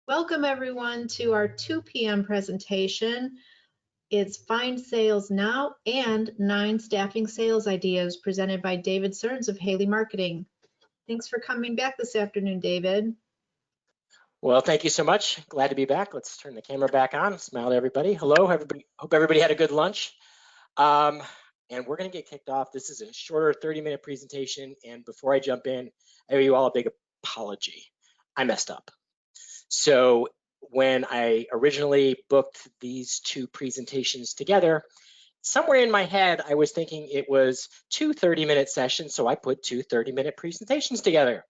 Welcome everyone to our 2 p.m. presentation. It's Find Sales Now and 9 Staffing Sales Ideas presented by David Cerns of Haley Marketing. Thanks for coming back this afternoon, David. Well, thank you so much. Glad to be back. Let's turn the camera back on. Smile to everybody. Hello, everybody. Hope everybody had a good lunch. And we're going to get kicked off. This is a shorter 30-minute presentation. And before I jump in, I owe you all a big apology. I messed up. So when I originally booked these two presentations together, somewhere in my head, I was thinking it was 2 30-minute sessions. So I put 2 30-minute presentations together.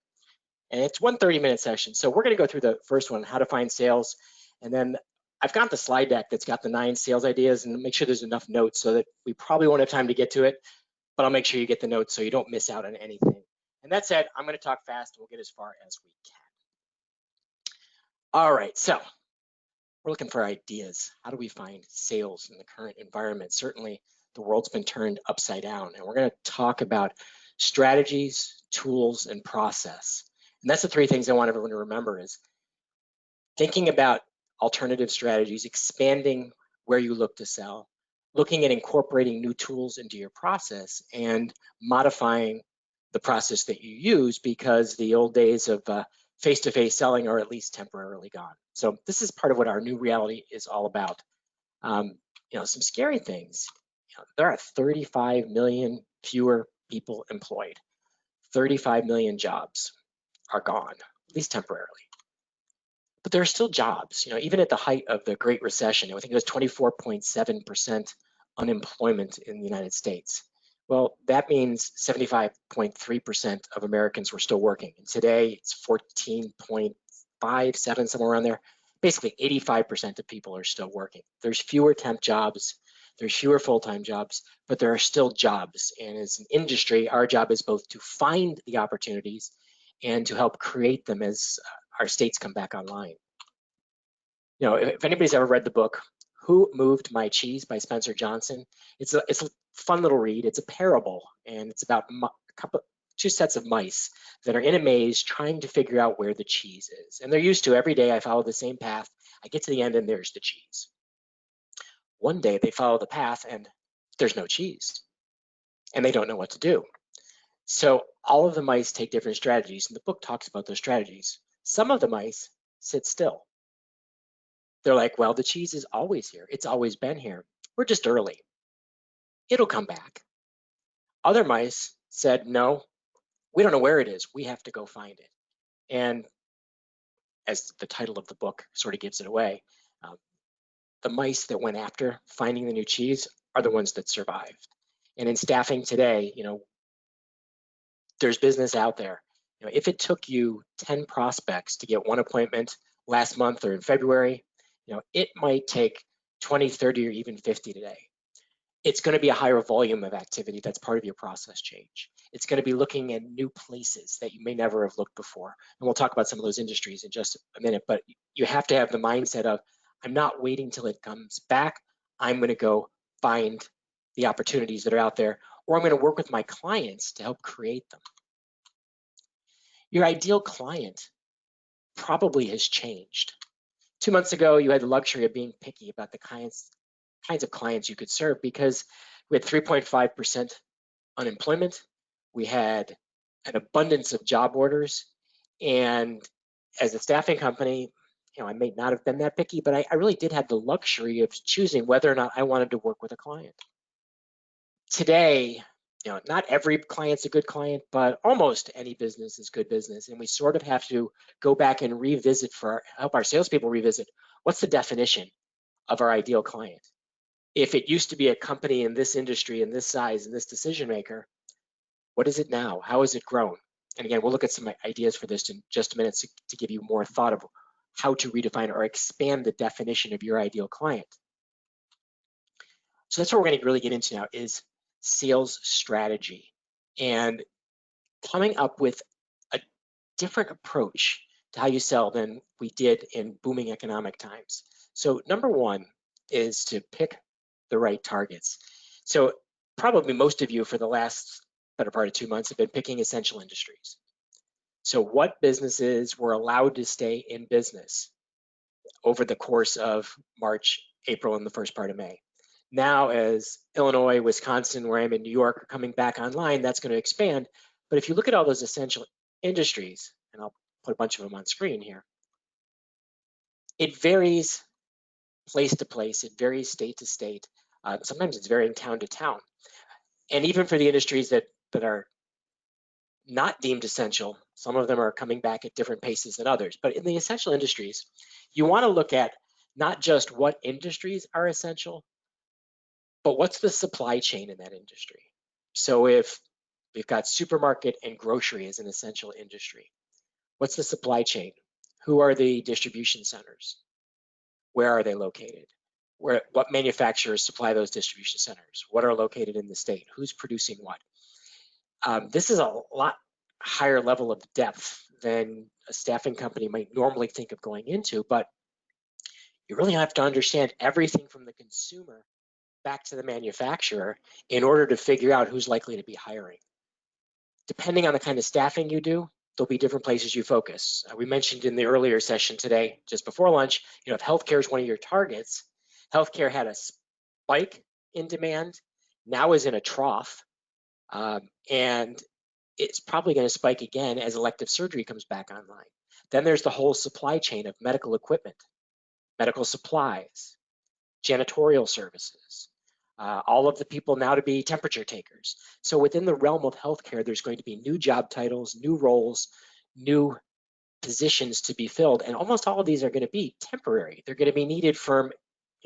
And it's one 30-minute session. So we're going to go through the first one, how to find sales. And then I've got the slide deck that's got the 9 sales ideas, and make sure there's enough notes so that we probably won't have time to get to it, but I'll make sure you get the notes so you don't miss out on anything. And that said, I'm going to talk fast and we'll get as far as we can. All right, so we're looking for ideas. How do we find sales in the current environment? Certainly the world's been turned upside down, and we're going to talk about strategies, tools, and process. And that's the 3 things I want everyone to remember is thinking about alternative strategies, expanding where you look to sell, looking at incorporating new tools into your process, and modifying the process that you use because the old days of face-to-face selling are at least temporarily gone. So this is part of what our new reality is all about. Some scary things. There are 35 million fewer people employed. 35 million jobs are gone, at least temporarily. But there are still jobs. Even at the height of the Great Recession, I think it was 24.7% unemployment in the United States. Well, that means 75.3% of Americans were still working. And today it's 14.57, somewhere around there. Basically 85% of people are still working. There's fewer temp jobs, there's fewer full-time jobs, but there are still jobs. And as an industry, our job is both to find the opportunities and to help create them as our states come back online. If anybody's ever read the book, Who Moved My Cheese by Spencer Johnson, it's a fun little read. It's a parable, and it's about 2 sets of mice that are in a maze trying to figure out where the cheese is. And they're used to every day I follow the same path. I get to the end and there's the cheese. One day they follow the path and there's no cheese, and they don't know what to do. So all of the mice take different strategies, and the book talks about those strategies. Some of the mice sit still. They're like, well, the cheese is always here. It's always been here. We're just early. It'll come back. Other mice said, no, we don't know where it is. We have to go find it. And as the title of the book sort of gives it away, the mice that went after finding the new cheese are the ones that survived. And in staffing today, there's business out there. If it took you 10 prospects to get 1 appointment last month or in February, it might take 20, 30, or even 50 today. It's going to be a higher volume of activity. That's part of your process change. It's going to be looking at new places that you may never have looked before. And we'll talk about some of those industries in just a minute, but you have to have the mindset of, I'm not waiting till it comes back. I'm going to go find the opportunities that are out there, or I'm going to work with my clients to help create them. Your ideal client probably has changed. 2 months ago, you had the luxury of being picky about the kinds of clients you could serve because we had 3.5% unemployment. We had an abundance of job orders. And as a staffing company, I may not have been that picky, but I really did have the luxury of choosing whether or not I wanted to work with a client. Today, not every client's a good client, but almost any business is good business. And we sort of have to go back and revisit help our salespeople revisit, what's the definition of our ideal client? If it used to be a company in this industry, in this size, and this decision maker, what is it now? How has it grown? And again, we'll look at some ideas for this in just a minute to give you more thought of how to redefine or expand the definition of your ideal client. So that's what we're going to really get into now is sales strategy and coming up with a different approach to how you sell than we did in booming economic times. So number 1 is to pick the right targets. So probably most of you for the last better part of 2 months have been picking essential industries. So what businesses were allowed to stay in business? over the course of March, April, and the first part of May. Now, as Illinois, Wisconsin, where I'm in New York, are coming back online, that's going to expand. But if you look at all those essential industries, and I'll put a bunch of them on screen here, it varies place to place, it varies state to state. Sometimes it's varying town to town. And even for the industries that are not deemed essential, some of them are coming back at different paces than others. But in the essential industries, you want to look at not just what industries are essential, but what's the supply chain in that industry. So if we've got supermarket and grocery as an essential industry, what's the supply chain? Who are the distribution centers? Where are they located? What manufacturers supply those distribution centers? What are located in the state? Who's producing what? This is a lot higher level of depth than a staffing company might normally think of going into, but you really have to understand everything from the consumer back to the manufacturer in order to figure out who's likely to be hiring. Depending on the kind of staffing you do, there'll be different places you focus. We mentioned in the earlier session today, just before lunch, if healthcare is one of your targets, healthcare had a spike in demand, now is in a trough, and it's probably going to spike again as elective surgery comes back online. Then there's the whole supply chain of medical equipment, medical supplies, janitorial services, all of the people now to be temperature takers. So within the realm of healthcare, there's going to be new job titles, new roles, new positions to be filled, and almost all of these are going to be temporary. They're going to be needed from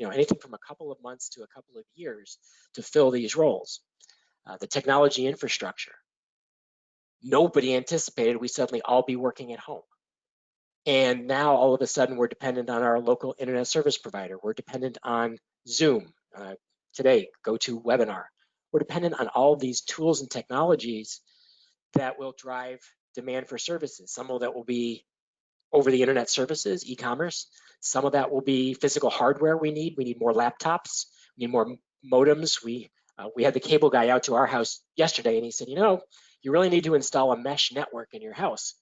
anything from a couple of months to a couple of years to fill these roles. The technology infrastructure. Nobody anticipated we suddenly all be working at home. And now all of a sudden we're dependent on our local internet service provider. We're dependent on Zoom. Today, GoToWebinar. We're dependent on all of these tools and technologies that will drive demand for services. Some of that will be over the internet services, e-commerce. Some of that will be physical hardware we need. We need more laptops. We need more modems. We had the cable guy out to our house yesterday, and he said, you really need to install a mesh network in your house.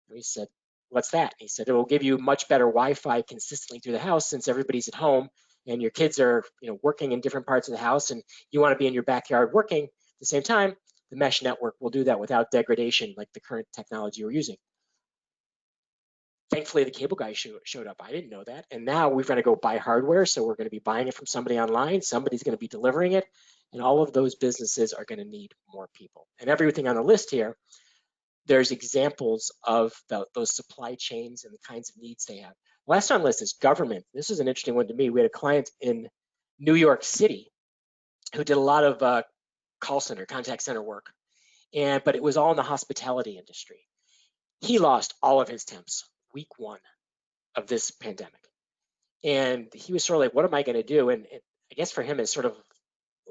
And we said, what's that? He said, it will give you much better Wi-Fi consistently through the house since everybody's at home and your kids are working in different parts of the house and you want to be in your backyard working at the same time. The mesh network will do that without degradation like the current technology we're using. Thankfully, the cable guy showed up. I didn't know that. And now we're going to go buy hardware. So we're going to be buying it from somebody online. Somebody's going to be delivering it. And all of those businesses are going to need more people. And everything on the list here, there's examples of those supply chains and the kinds of needs they have. Last on the list is government. This is an interesting one to me. We had a client in New York City who did a lot of call center, contact center work, but it was all in the hospitality industry. He lost all of his temps week one of this pandemic. And he was sort of like, what am I going to do? And I guess for him, as sort of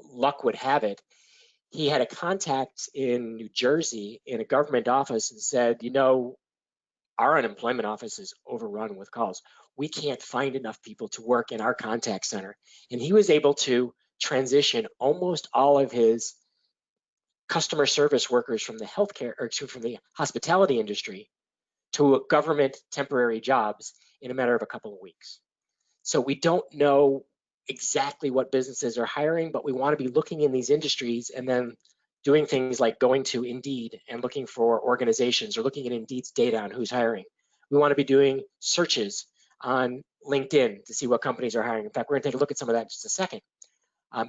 luck would have it, he had a contact in New Jersey in a government office and said, our unemployment office is overrun with calls. We can't find enough people to work in our contact center. And he was able to transition almost all of his customer service workers from the healthcare or from the hospitality industry to government temporary jobs in a matter of a couple of weeks. So we don't know exactly what businesses are hiring, but we want to be looking in these industries and then doing things like going to Indeed and looking for organizations or looking at Indeed's data on who's hiring. We want to be doing searches on LinkedIn to see what companies are hiring. In fact, we're going to take a look at some of that in just a second.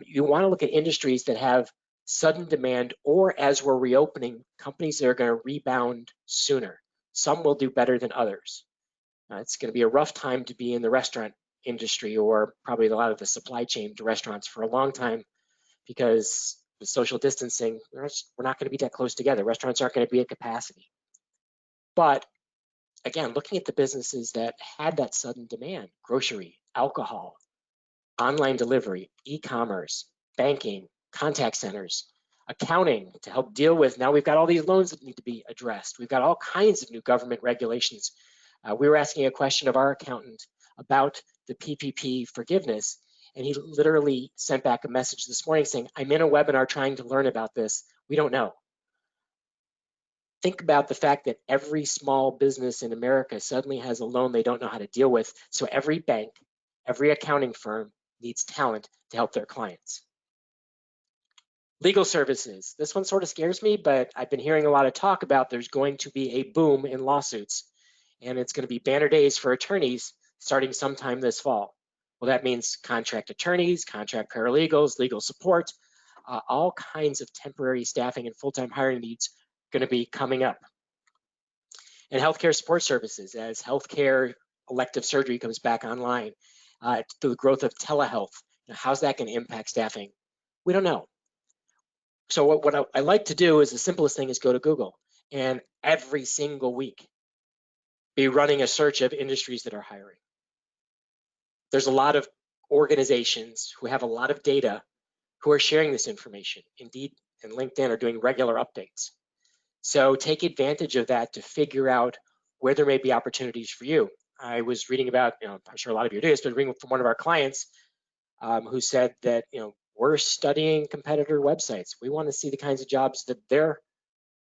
You want to look at industries that have sudden demand, or as we're reopening, companies that are going to rebound sooner. Some will do better than others. It's going to be a rough time to be in the restaurant industry or probably a lot of the supply chain to restaurants for a long time because with social distancing, we're not going to be that close together. Restaurants aren't going to be at capacity. But again, looking at the businesses that had that sudden demand, grocery, alcohol, online delivery, e-commerce, banking, contact centers, accounting to help deal with, now we've got all these loans that need to be addressed. We've got all kinds of new government regulations. We were asking a question of our accountant about the PPP forgiveness, and he literally sent back a message this morning saying, I'm in a webinar trying to learn about this. We don't know. think about the fact that every small business in America suddenly has a loan they don't know how to deal with. So every bank, every accounting firm needs talent to help their clients. Legal services. This one sort of scares me, but I've been hearing a lot of talk about there's going to be a boom in lawsuits, and it's going to be banner days for attorneys starting sometime this fall. Well, that means contract attorneys, contract paralegals, legal support, all kinds of temporary staffing and full-time hiring needs going to be coming up. And healthcare support services, as healthcare elective surgery comes back online, the growth of telehealth, how's that going to impact staffing? We don't know. So what I like to do is the simplest thing is go to Google and every single week be running a search of industries that are hiring. There's a lot of organizations who have a lot of data who are sharing this information. Indeed and LinkedIn are doing regular updates. So take advantage of that to figure out where there may be opportunities for you. I was reading about, I'm sure a lot of you are doing this, but reading from one of our clients who said that, we're studying competitor websites. We want to see the kinds of jobs that they're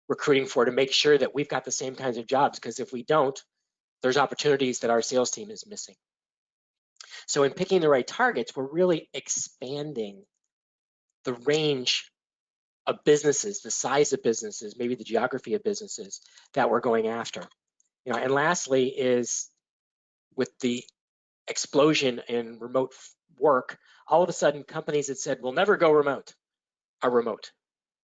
recruiting for to make sure that we've got the same kinds of jobs, because if we don't, there's opportunities that our sales team is missing. So in picking the right targets, we're really expanding the range of businesses, the size of businesses, maybe the geography of businesses that we're going after. And lastly is with the explosion in remote work, all of a sudden companies that said we'll never go remote are remote.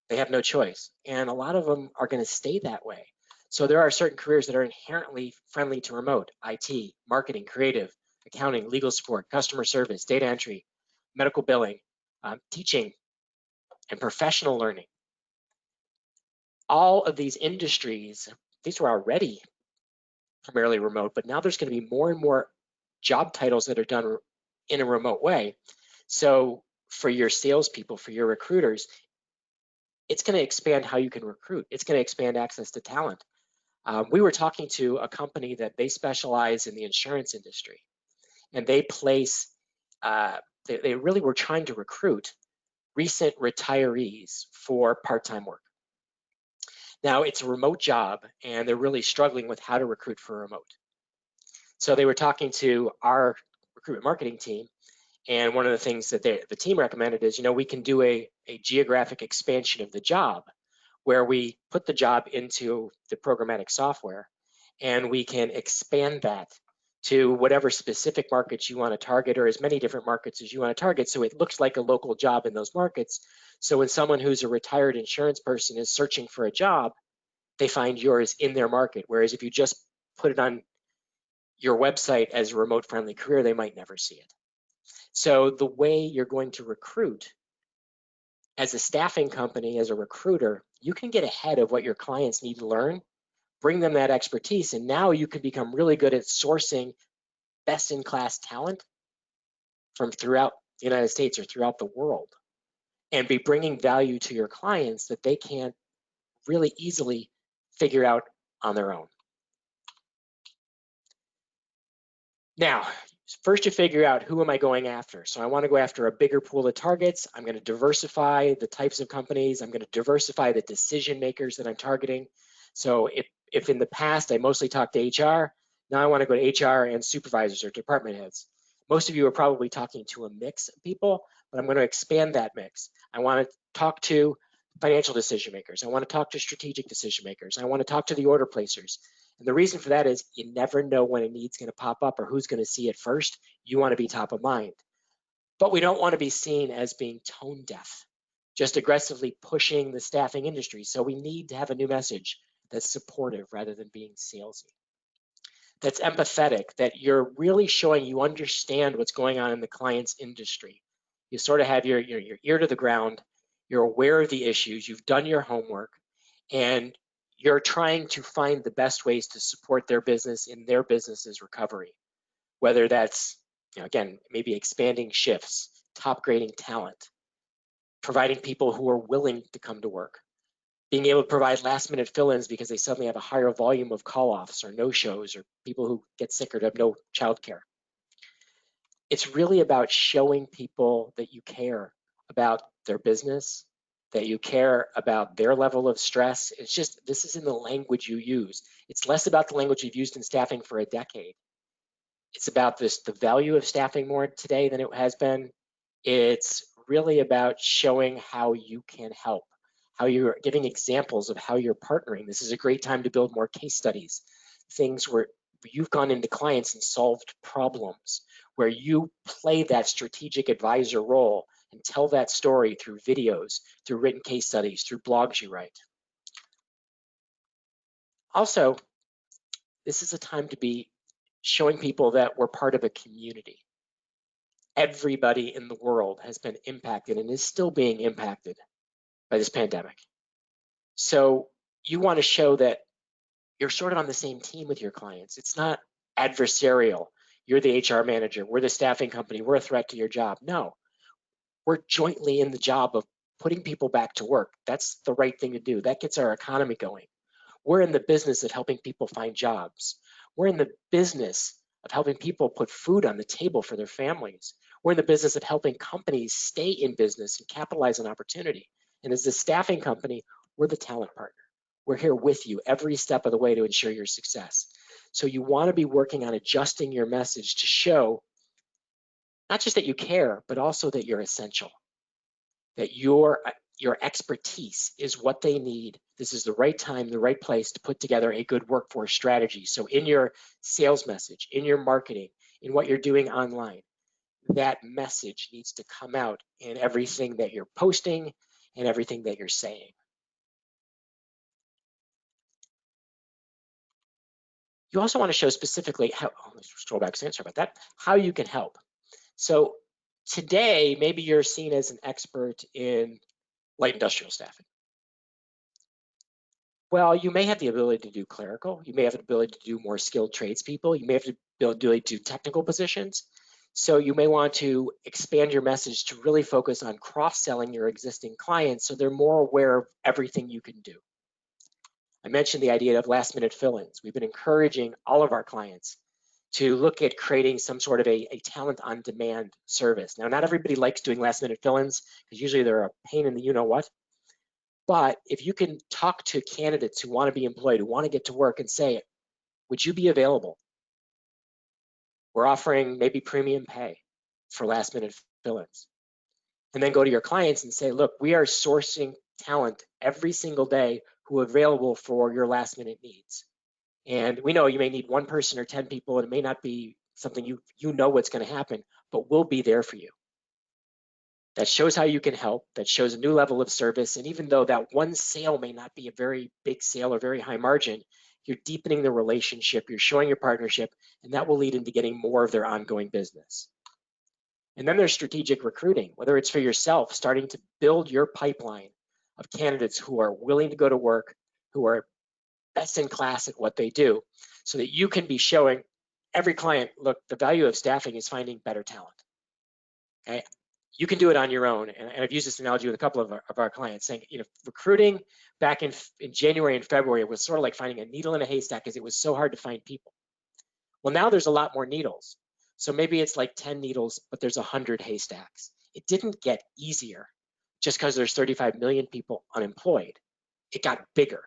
They have no choice. And a lot of them are going to stay that way. So there are certain careers that are inherently friendly to remote: IT, marketing, creative, accounting, legal support, customer service, data entry, medical billing, teaching, and professional learning. All of these industries, these were already primarily remote, but now there's going to be more and more job titles that are done in a remote way. So for your salespeople, for your recruiters, it's going to expand how you can recruit. It's going to expand access to talent. We were talking to a company that they specialize in the insurance industry, and they place, they really were trying to recruit recent retirees for part-time work. Now it's a remote job, and they're really struggling with how to recruit for remote. So they were talking to our recruitment marketing team, and one of the things that the team recommended is, we can do a geographic expansion of the job, where we put the job into the programmatic software, and we can expand that to whatever specific markets you want to target, or as many different markets as you want to target, so it looks like a local job in those markets. So when someone who's a retired insurance person is searching for a job, they find yours in their market. Whereas if you just put it on your website as a remote friendly career, they might never see it. So the way you're going to recruit as a staffing company, as a recruiter, you can get ahead of what your clients need to learn, bring them that expertise, and now you can become really good at sourcing best-in-class talent from throughout the United States or throughout the world, and be bringing value to your clients that they can't really easily figure out on their own. Now, first you figure out, who am I going after? So I want to go after a bigger pool of targets. I'm going to diversify the types of companies. I'm going to diversify the decision makers that I'm targeting. So if in the past I mostly talked to HR, now I want to go to HR and supervisors or department heads. Most of you are probably talking to a mix of people, but I'm going to expand that mix. I want to talk to financial decision makers. I want to talk to strategic decision makers. I want to talk to the order placers. And the reason for that is you never know when a need's going to pop up or who's going to see it first. You want to be top of mind. But we don't want to be seen as being tone deaf, just aggressively pushing the staffing industry. So we need to have a new message that's supportive rather than being salesy, that's empathetic, that you're really showing you understand what's going on in the client's industry. You sort of have your ear to the ground. You're aware of the issues. You've done your homework, and you're trying to find the best ways to support their business in their business's recovery, whether that's, again, maybe expanding shifts, top grading talent, providing people who are willing to come to work, being able to provide last minute fill-ins because they suddenly have a higher volume of call-offs or no-shows or people who get sick or have no childcare. It's really about showing people that you care about their business, that you care about their level of stress. It's just, this is in the language you use. It's less about the language you've used in staffing for a decade. It's about the value of staffing more today than it has been. It's really about showing how you can help, how you're giving examples of how you're partnering. This is a great time to build more case studies, things where you've gone into clients and solved problems, where you play that strategic advisor role and tell that story through videos, through written case studies, through blogs you write. Also, this is a time to be showing people that we're part of a community. Everybody in the world has been impacted and is still being impacted by this pandemic. So you want to show that you're sort of on the same team with your clients. It's not adversarial. You're the HR manager, we're the staffing company, we're a threat to your job. No, we're jointly in the job of putting people back to work. That's the right thing to do. That gets our economy going. We're in the business of helping people find jobs. We're in the business of helping people put food on the table for their families. We're in the business of helping companies stay in business and capitalize on opportunity. And as a staffing company, we're the talent partner. We're here with you every step of the way to ensure your success. So you want to be working on adjusting your message to show not just that you care, but also that you're essential, that your expertise is what they need. This is the right time, the right place to put together a good workforce strategy. So in your sales message, in your marketing, in what you're doing online, that message needs to come out in everything that you're posting and everything that you're saying. You also want to show specifically how, let's scroll back, sorry about that, how you can help. So today, maybe you're seen as an expert in light industrial staffing. Well, you may have the ability to do clerical. You may have the ability to do more skilled tradespeople. You may have the ability to do technical positions. So you may want to expand your message to really focus on cross-selling your existing clients so they're more aware of everything you can do. I mentioned the idea of last-minute fill-ins. We've been encouraging all of our clients to look at creating some sort of a talent on demand service. Now, not everybody likes doing last-minute fill-ins because usually they're a pain in the you-know-what. But if you can talk to candidates who want to be employed, who want to get to work and say, would you be available? We're offering maybe premium pay for last-minute fill-ins. And then go to your clients and say, look, we are sourcing talent every single day who are available for your last-minute needs. And we know you may need one person or 10 people, and it may not be something you know what's going to happen, but we'll be there for you. That shows how you can help, that shows a new level of service. And even though that one sale may not be a very big sale or very high margin, you're deepening the relationship, you're showing your partnership, and that will lead into getting more of their ongoing business. And then there's strategic recruiting, whether it's for yourself, starting to build your pipeline of candidates who are willing to go to work, who are best in class at what they do, so that you can be showing every client, look, the value of staffing is finding better talent. Okay? You can do it on your own. And I've used this analogy with a couple of our clients, saying, recruiting back in January and February was sort of like finding a needle in a haystack because it was so hard to find people. Well, now there's a lot more needles. So maybe it's like 10 needles, but there's 100 haystacks. It didn't get easier just because there's 35 million people unemployed. It got bigger.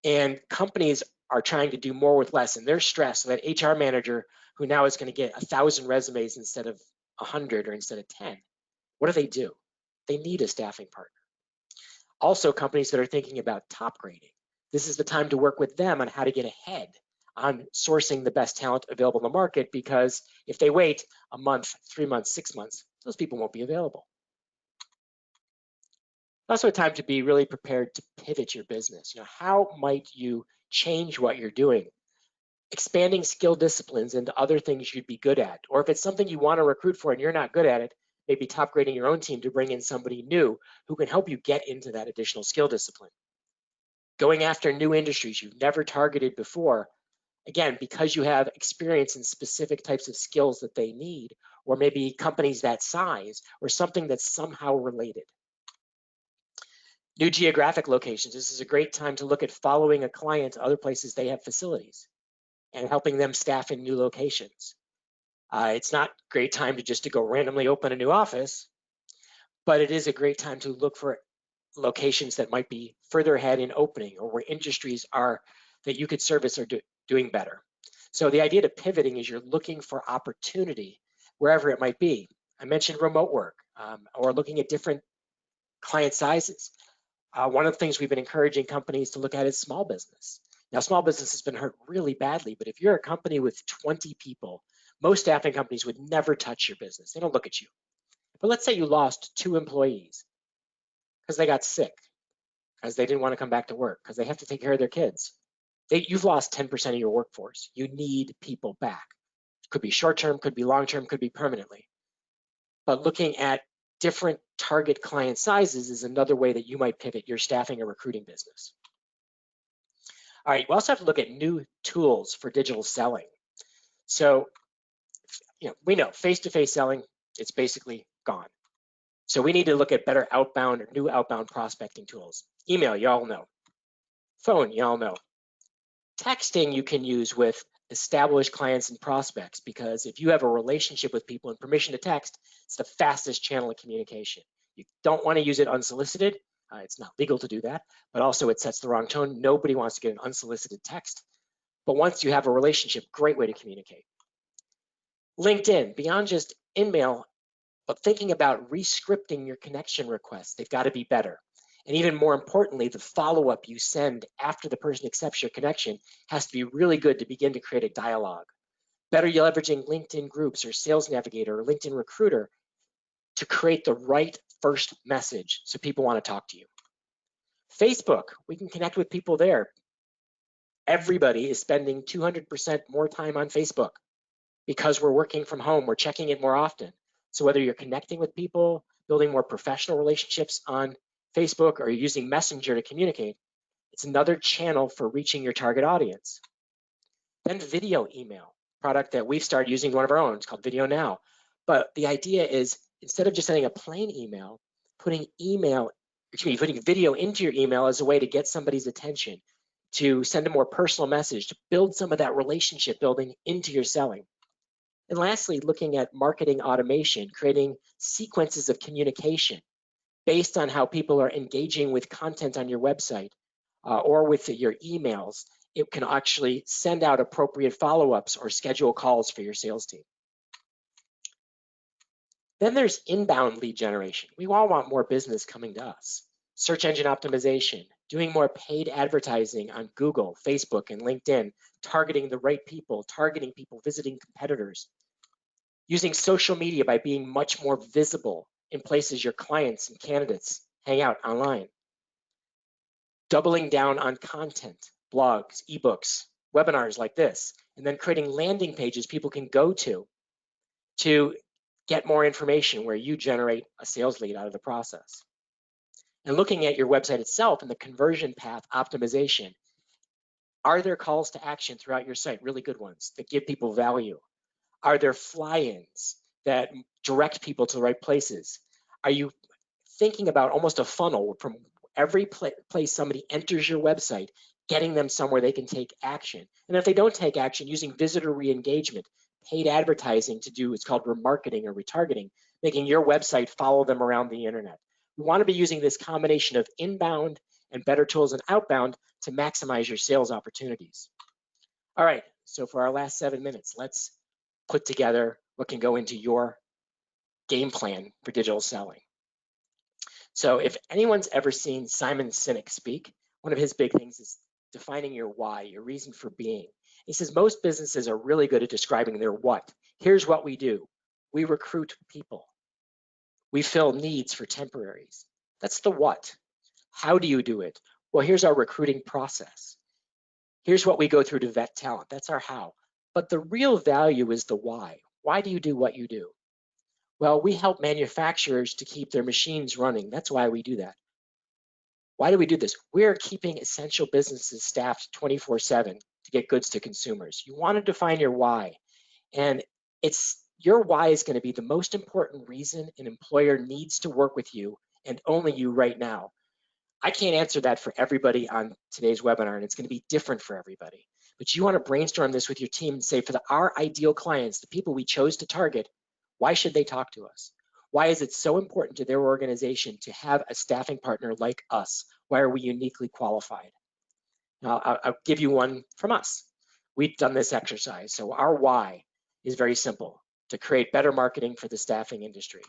And companies are trying to do more with less, and they're stressed. So that HR manager who now is going to get 1,000 resumes instead of 100 or instead of 10, what do? They need a staffing partner. Also, companies that are thinking about top grading. This is the time to work with them on how to get ahead on sourcing the best talent available in the market, because if they wait a month, 3 months, 6 months, those people won't be available. Also a time to be really prepared to pivot your business. How might you change what you're doing? Expanding skill disciplines into other things you'd be good at. Or if it's something you want to recruit for and you're not good at it, maybe top grading your own team to bring in somebody new who can help you get into that additional skill discipline. Going after new industries you've never targeted before, again, because you have experience in specific types of skills that they need, or maybe companies that size, or something that's somehow related. New geographic locations. This is a great time to look at following a client to other places they have facilities and helping them staff in new locations. It's not a great time to just to go randomly open a new office, but it is a great time to look for locations that might be further ahead in opening, or where industries are that you could service are doing better. So the idea of pivoting is you're looking for opportunity wherever it might be. I mentioned remote work, or looking at different client sizes. One of the things we've been encouraging companies to look at is small business. Now, small business has been hurt really badly, but if you're a company with 20 people, most staffing companies would never touch your business. They don't look at you. But let's say you lost 2 employees because they got sick, because they didn't want to come back to work, because they have to take care of their kids. You've lost 10% of your workforce. You need people back. Could be short-term, could be long-term, could be permanently. But looking at different target client sizes is another way that you might pivot your staffing or recruiting business. All right, we also have to look at new tools for digital selling. So, we know face-to-face selling, it's basically gone. So we need to look at better outbound or new outbound prospecting tools. Email, you all know. Phone, you all know. Texting you can use with established clients and prospects, because if you have a relationship with people and permission to text, it's the fastest channel of communication. You don't want to use it unsolicited. It's not legal to do that, but also it sets the wrong tone. Nobody wants to get an unsolicited text. But once you have a relationship, great way to communicate. LinkedIn, beyond just email, but thinking about re-scripting your connection requests, they've got to be better. And even more importantly, the follow-up you send after the person accepts your connection has to be really good to begin to create a dialogue. Better leveraging LinkedIn groups or Sales Navigator or LinkedIn Recruiter to create the right first message so people want to talk to you. Facebook, we can connect with people there. Everybody is spending 200% more time on Facebook because we're working from home, we're checking it more often. So whether you're connecting with people, building more professional relationships on Facebook, or you're using Messenger to communicate, it's another channel for reaching your target audience. Then video email, product that we've started using, one of our own, it's called Video Now. But the idea is, instead of just sending a plain email, putting video into your email as a way to get somebody's attention, to send a more personal message, to build some of that relationship building into your selling. And lastly, looking at marketing automation, creating sequences of communication based on how people are engaging with content on your website or with your emails. It can actually send out appropriate follow-ups or schedule calls for your sales team. Then there's inbound lead generation. We all want more business coming to us. Search engine optimization, doing more paid advertising on Google, Facebook, and LinkedIn, targeting the right people, targeting people visiting competitors. Using social media by being much more visible in places your clients and candidates hang out online. Doubling down on content, blogs, ebooks, webinars like this, and then creating landing pages people can go to get more information where you generate a sales lead out of the process. And looking at your website itself and the conversion path optimization. Are there calls to action throughout your site, really good ones, that give people value? Are there fly-ins that direct people to the right places? Are you thinking about almost a funnel from every place somebody enters your website, getting them somewhere they can take action? And if they don't take action, using visitor re-engagement, paid advertising to do what's called remarketing or retargeting, making your website follow them around the internet. We want to be using this combination of inbound and better tools and outbound to maximize your sales opportunities. All right, so for our last 7 minutes, let's put together what can go into your game plan for digital selling. So if anyone's ever seen Simon Sinek speak, one of his big things is defining your why, your reason for being. He says most businesses are really good at describing their what. Here's what we do. We recruit people. We fill needs for temporaries. That's the what. How do you do it? Well, here's our recruiting process. Here's what we go through to vet talent. That's our how. But the real value is the why. Why do you do what you do? Well, we help manufacturers to keep their machines running. That's why we do that. Why do we do this? We're keeping essential businesses staffed 24/7 to get goods to consumers. You want to define your why. And your why is going to be the most important reason an employer needs to work with you and only you right now. I can't answer that for everybody on today's webinar, and it's going to be different for everybody. But you want to brainstorm this with your team and say, for our ideal clients, the people we chose to target, why should they talk to us? Why is it so important to their organization to have a staffing partner like us? Why are we uniquely qualified? Now, I'll give you one from us. We've done this exercise. So our why is very simple: to create better marketing for the staffing industry.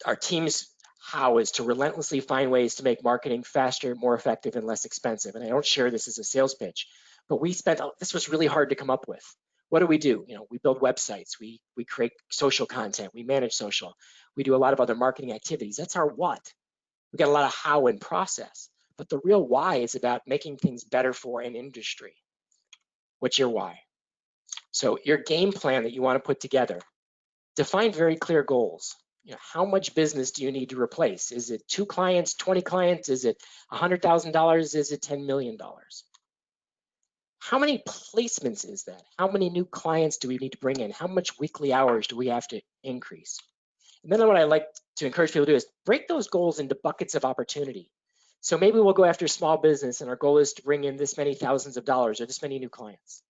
Our team's how is to relentlessly find ways to make marketing faster, more effective, and less expensive. And I don't share this as a sales pitch, but this was really hard to come up with. What do? We build websites, we create social content, we manage social, we do a lot of other marketing activities. That's our what. We got a lot of how and process, but the real why is about making things better for an industry. What's your why? So your game plan that you want to put together, define very clear goals. How much business do you need to replace? Is it 2 clients, 20 clients? Is it $100,000? Is it $10 million? How many placements is that? How many new clients do we need to bring in? How much weekly hours do we have to increase? And then what I like to encourage people to do is break those goals into buckets of opportunity. So maybe we'll go after small business and our goal is to bring in this many thousands of dollars or this many new clients.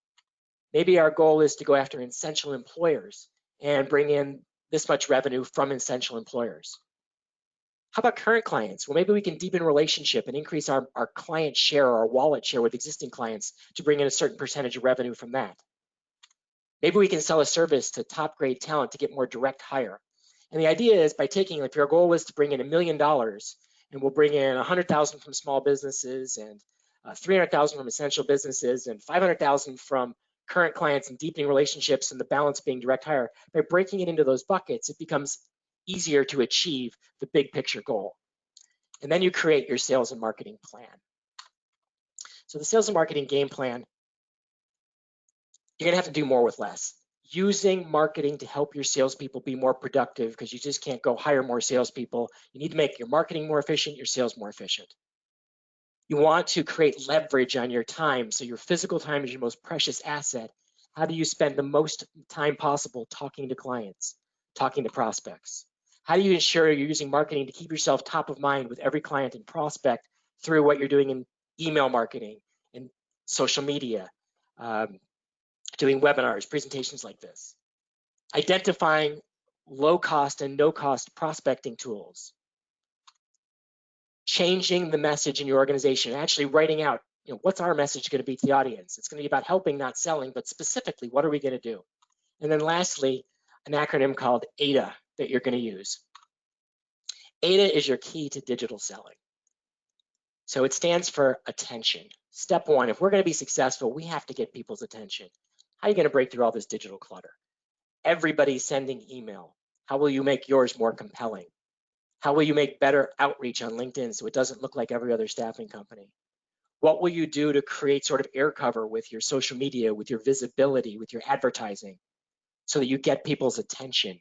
Maybe our goal is to go after essential employers and bring in this much revenue from essential employers. How about current clients? Well, maybe we can deepen relationship and increase our client share or our wallet share with existing clients to bring in a certain percentage of revenue from that. Maybe we can sell a service to top grade talent to get more direct hire. And the idea is by taking, if your goal was to bring in $1 million, and we'll bring in 100,000 from small businesses and 300,000 from essential businesses and 500,000 from current clients and deepening relationships and the balance being direct hire, by breaking it into those buckets, it becomes easier to achieve the big picture goal. And then you create your sales and marketing plan. So the sales and marketing game plan, you're gonna have to do more with less. Using marketing to help your salespeople be more productive, because you just can't go hire more salespeople. You need to make your marketing more efficient, your sales more efficient. You want to create leverage on your time. So your physical time is your most precious asset. How do you spend the most time possible talking to clients, talking to prospects? How do you ensure you're using marketing to keep yourself top of mind with every client and prospect through what you're doing in email marketing and social media, doing webinars, presentations like this? Identifying low cost and no cost prospecting tools. Changing the message in your organization, actually writing out, what's our message going to be to the audience? It's going to be about helping, not selling, but specifically, what are we going to do? And then lastly, an acronym called AIDA that you're going to use. AIDA is your key to digital selling. So it stands for attention. Step one, if we're going to be successful, we have to get people's attention. How are you going to break through all this digital clutter? Everybody's sending email. How will you make yours more compelling? How will you make better outreach on LinkedIn so it doesn't look like every other staffing company? What will you do to create sort of air cover with your social media, with your visibility, with your advertising, so that you get people's attention?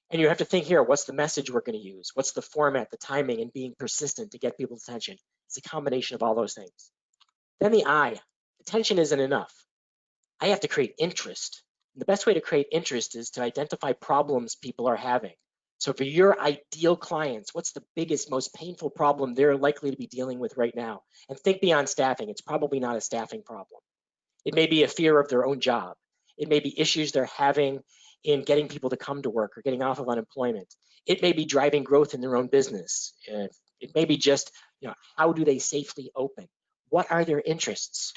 And you have to think here, what's the message we're going to use? What's the format, the timing, and being persistent to get people's attention? It's a combination of all those things. Then the I, attention isn't enough. I have to create interest. And the best way to create interest is to identify problems people are having. So for your ideal clients, what's the biggest, most painful problem they're likely to be dealing with right now? And think beyond staffing. It's probably not a staffing problem. It may be a fear of their own job. It may be issues they're having in getting people to come to work or getting off of unemployment. It may be driving growth in their own business. It may be just, how do they safely open? What are their interests?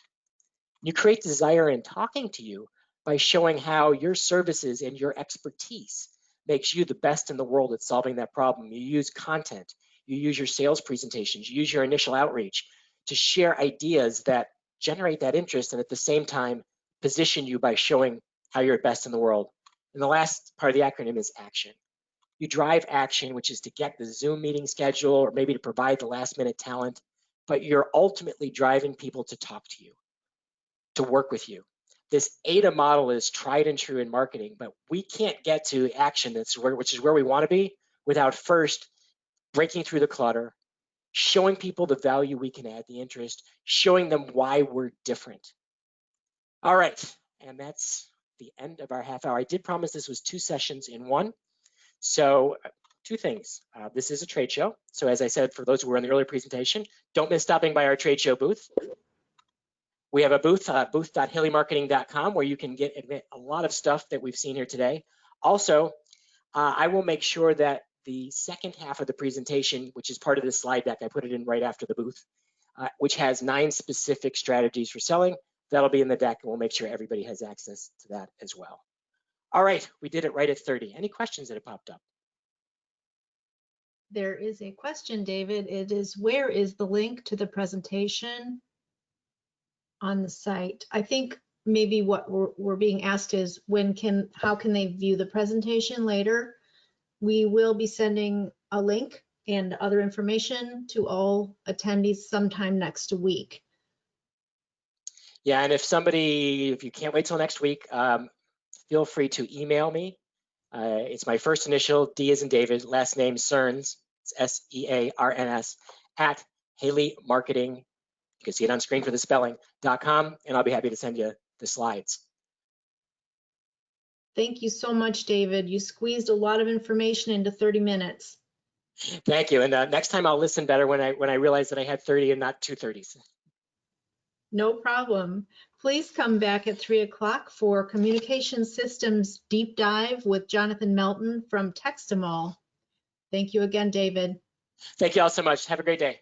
You create desire in talking to you by showing how your services and your expertise makes you the best in the world at solving that problem. You use content, you use your sales presentations, you use your initial outreach to share ideas that generate that interest and at the same time position you by showing how you're best in the world. And the last part of the acronym is action. You drive action, which is to get the Zoom meeting schedule or maybe to provide the last minute talent, but you're ultimately driving people to talk to you, to work with you. This AIDA model is tried and true in marketing, but we can't get to action, which is where we want to be, without first breaking through the clutter, showing people the value we can add, the interest, showing them why we're different. All right, and that's the end of our half hour. I did promise this was 2 sessions in one. So 2 things. This is a trade show. So as I said, for those who were in the earlier presentation, don't miss stopping by our trade show booth. We have a booth, booth.haleymarketing.com, where you can get a lot of stuff that we've seen here today. Also, I will make sure that the second half of the presentation, which is part of this slide deck, I put it in right after the booth, which has 9 specific strategies for selling. That'll be in the deck, and we'll make sure everybody has access to that as well. All right, we did it right at 30. Any questions that have popped up? There is a question, David. It is, where is the link to the presentation on the site? I think maybe what we're being asked is how can they view the presentation later? We will be sending a link and other information to all attendees sometime next week. Yeah, and if you can't wait till next week, feel free to email me. It's my first initial, D as in David, last name Searns, it's S-E-A-R-N-S, at Haley Marketing, you can see it on screen for the spelling.com, and I'll be happy to send you the slides. Thank you so much, David. You squeezed a lot of information into 30 minutes. Thank you, and next time I'll listen better when I realize that I had 30 and not 2 30s. No problem. Please come back at 3 o'clock for Communication Systems Deep Dive with Jonathan Melton from Textimol. Thank you again, David. Thank you all so much. Have a great day.